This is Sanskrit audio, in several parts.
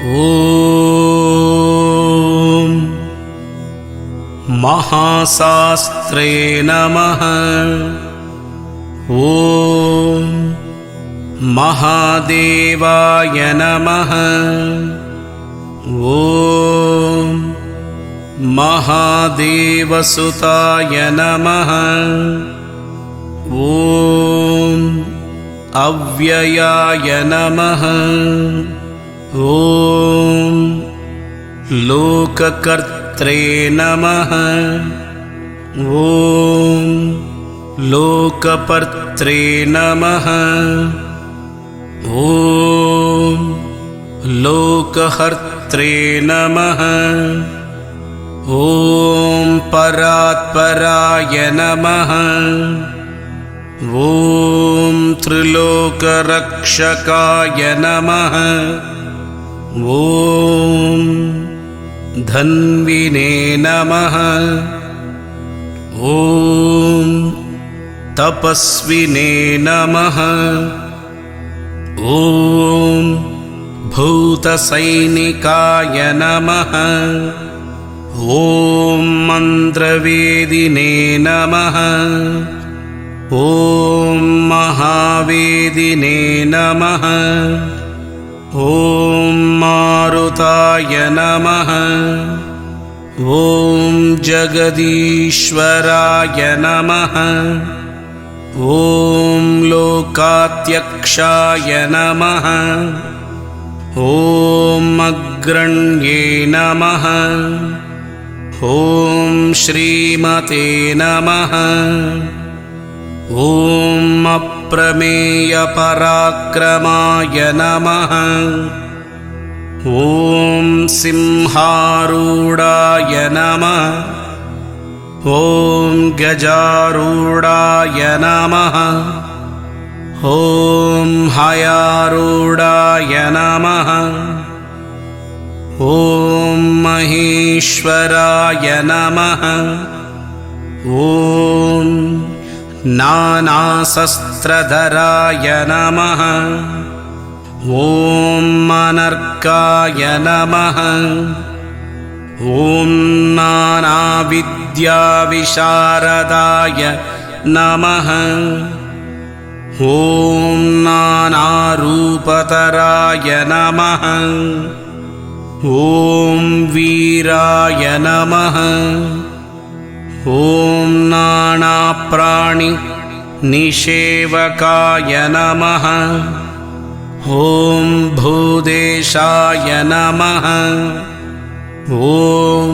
ॐ महाशास्त्रे नमः। ॐ महादेवाय नमः। ॐ महादेवसुताय नमः। ॐ अव्ययाय नमः। ॐ लोककर्त्रे नमः। ॐ लोकपर्त्रे नमः। ॐ लोकहर्त्रे नमः। ॐ परात्पराय नमः। ॐ त्रिलोकरक्षकाय नमः। ॐ धन्विने नमः। ॐ तपस्विने नमः। ॐ भूतसैनिकाय नमः। ॐ मन्त्रवेदिने नमः। ॐ महावेदिने नमः। ॐ मारुताय नमः। ॐ जगदीश्वराय नमः। ॐ लोकाध्यक्षाय नमः। ॐ अग्रण्ये नमः। ॐ श्रीमते नमः। ॐ अप्रमेयपराक्रमाय नमः। ॐ सिंहारूढाय नमः। ॐ गजारूढाय नमः। ॐ हयारूढाय नमः। ॐ महेश्वराय नमः। ॐ नानाशस्त्रधराय नमः। ॐ अनर्काय नमः। ॐ नानाविद्याविशारदाय नमः। ॐ नानारूपतराय नमः। ॐ वीराय नमः। ॐ नानाप्राणिनिषेवकाय नमः। ॐ भूदेशाय नमः। ॐ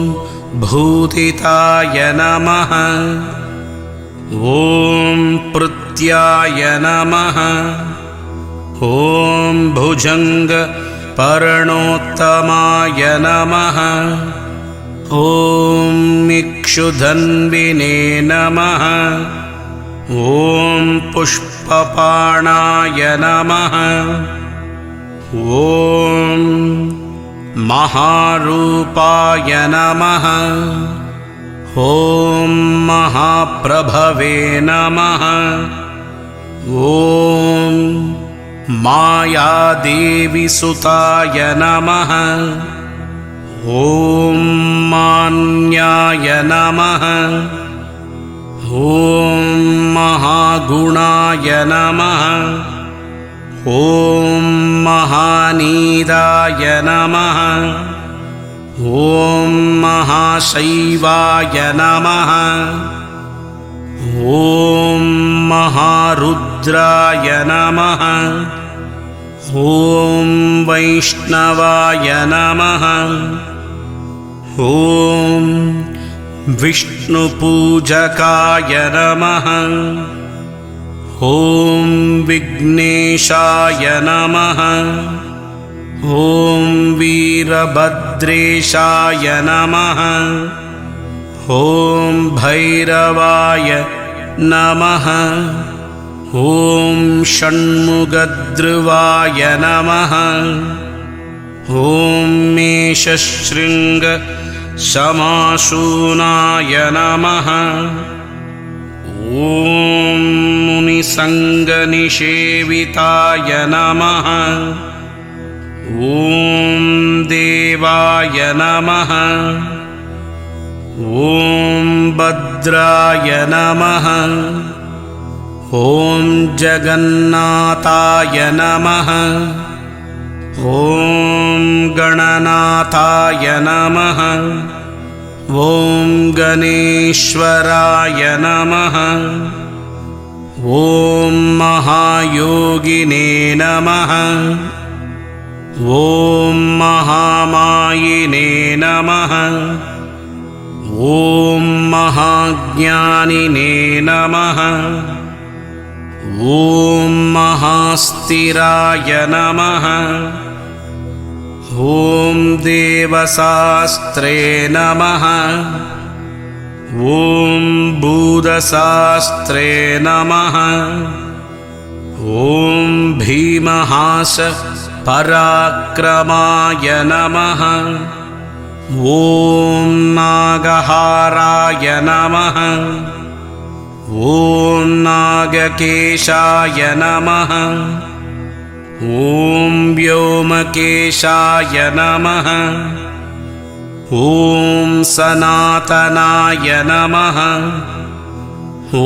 भूतिताय नमः। ॐ पृथ्याय नमः। ॐ भुजङ्गपर्णोत्तमाय नमः। ॐ इक्षुधन्विने नमः। ॐ पुष्पपाणाय नमः। ॐ महारूपाय नमः। ॐ महाप्रभवे नमः। ॐ मायादेवीसुताय नमः। ॐ मान्याय नमः। ॐ महागुणाय नमः। ॐ महानीदाय नमः। ॐ महाशैवाय नमः। ॐ महारुद्राय नमः। ॐ वैष्णवाय नमः। ॐ विष्णुपूजकाय नमः। ॐ विघ्नेशाय नमः। ॐ वीरभद्रेशाय नमः। ॐ भैरवाय नमः। ॐ षण्मुखध्रुवाय नमः। ॐ मेषशृङ्गसमासूनाय नमः। ॐ मुनिसङ्गनिषेविताय नमः। ॐ देवाय नमः। ॐ भद्राय नमः। ॐ जगन्नाथाय नमः। ॐ गणनाथाय नमः। ॐ गणेश्वराय नमः। ॐ महायोगिने नमः। ॐ महामायिने नमः। ॐ महाज्ञानिने नमः। ॐ महास्थिराय नमः। ॐ देवशास्त्रे नमः। ॐ भूतशास्त्रे नमः। ॐ भीमहास पराक्रमाय नमः। ॐ नागहाराय नमः। ॐ नागकेशाय नमः। ॐ व्योमकेशाय नमः। ॐ सनातनाय नमः। ॐ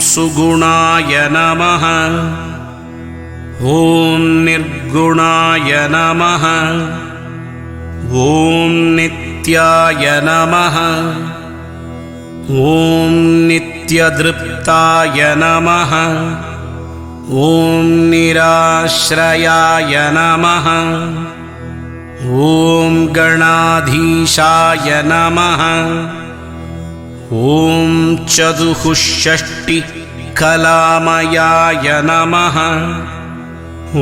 सुगुणाय नमः। ॐ निर्गुणाय नमः। ॐ नित्याय नमः। ॐ नित्यदृप्ताय नमः। ॐ निराश्रयाय नमः। ॐ गणाधीशाय नमः। ॐ चतुःषष्टिकलामयाय नमः। ॐ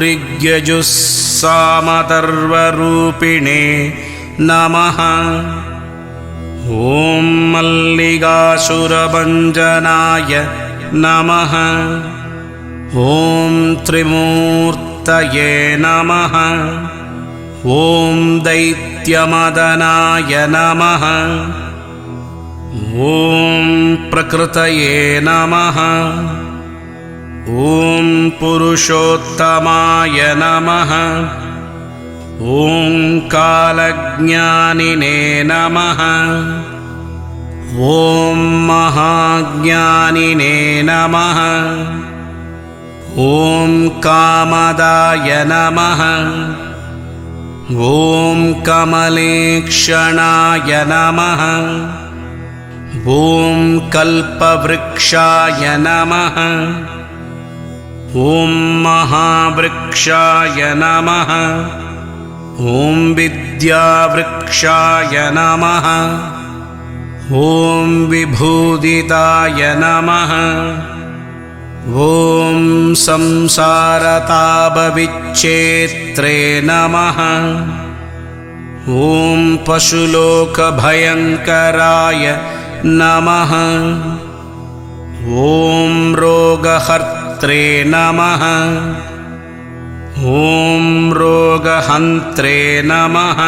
ऋग्यजुस्सामथर्वरूपिणे नमः। ॐ मल्लिकासुरभञ्जनाय नमः। ॐ त्रिमूर्तये नमः। ॐ दैत्यमदनाय नमः। ॐ प्रकृतये नमः। ॐ पुरुषोत्तमाय नमः। ॐ कालज्ञानिने नमः। ॐ महाज्ञानिने नमः। ॐ कामदाय नमः। ॐ कमलेक्षणाय नमः। ॐ कल्पवृक्षाय नमः। ॐ महावृक्षाय नमः। ॐ विद्यावृक्षाय नमः। ॐ विभूदिताय नमः। ॐ संसारतापविच्छेत्रे नमः। ॐ पशुलोकभयङ्कराय नमः। ॐ रोगहर्त्रे नमः। ॐ रोगहन्त्रे नमः।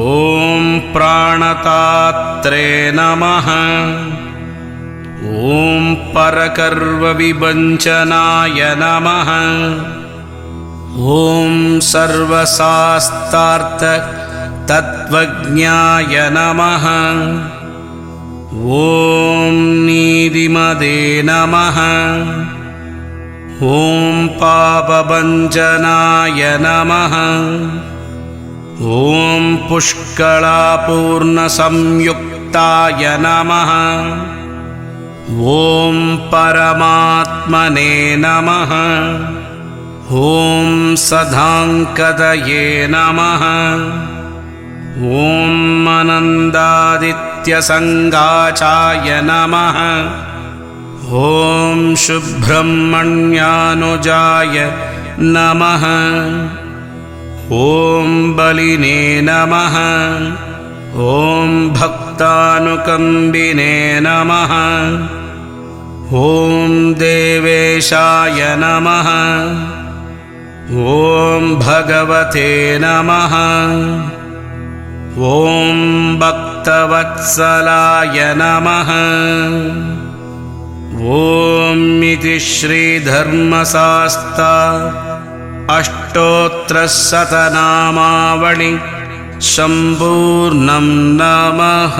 ॐ प्राणदात्रे नमः। ॐ परकर्वविभञ्जनाय नमः। ॐ सर्वशास्त्रार्थतत्त्वज्ञाय नमः। ॐ नीतिमते नमः। ॐ पापभञ्जनाय नमः। ॐ पुष्कलापूर्णसंयुक्ताय नमः। ॐ परमात्मने नमः। ॐ सदाङ्कतये नमः। ॐ अनन्दादित्यसङ्गाचाय नमः। ॐ सुब्रह्मण्यानुजाय नमः। ॐ बलिने नमः। ॐ भक्तानुकम्बिने नमः। ॐ देवेशाय नमः। ॐ भगवते नमः। ॐ भक्तवत्सलाय नमः। ॐ इति श्रीधर्मशास्त्रा अष्टोत्तरशतनामावळि सम्पूर्णं नमः।